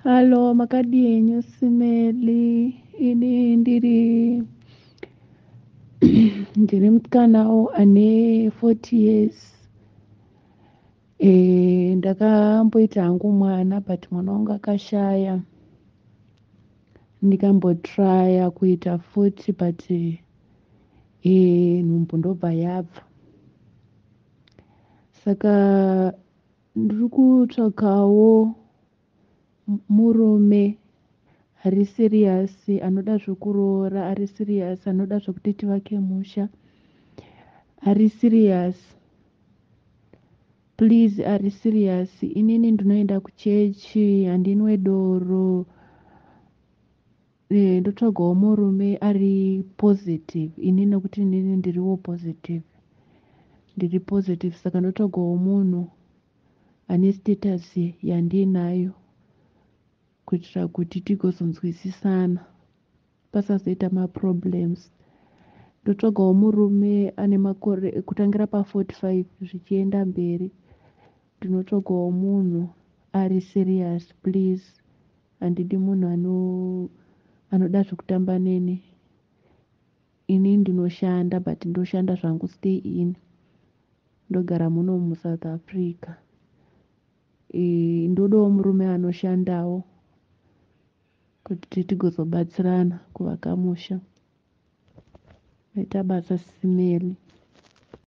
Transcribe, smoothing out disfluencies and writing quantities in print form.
Halo, makadini simeli ini ndiri musikanawo ane 40 years. Ndakamboita hangu mwana but mwana wangu akashaya. Ndikambotraya kuita futi but nhumbu ndobva yabva. Saka ndiri kutsvakawo murume ari siriyasi anoda zvokuroora, ari siriyasi anoda zvokuti tivake musha, ari siriyasi please, ari siriyasi. Inini ndinoenda kuchechi, handinwe doro. Ndotsvagawo murume ari positive. Ini nokuti inini ndiriwo positive, ndiri positive, saka ndotsvagawo munhu ane status yandinayo kuitira kuti tigozonzwisisana pasazoita maproblems. Ndotsvagawo murume ane makore kutangira pa45 zvichienda mberi. Ndinotsvagawo munhu ari serious please. Handidi munhu anoda zvekutamba neni. Ini ndinoshanda but ndoshanda zvangu stay in. Ndogara muno muSouth Africa. Ndodawo murume anoshandawo kuti tigozobatsirana kuvaka musha. Maita basa simeli.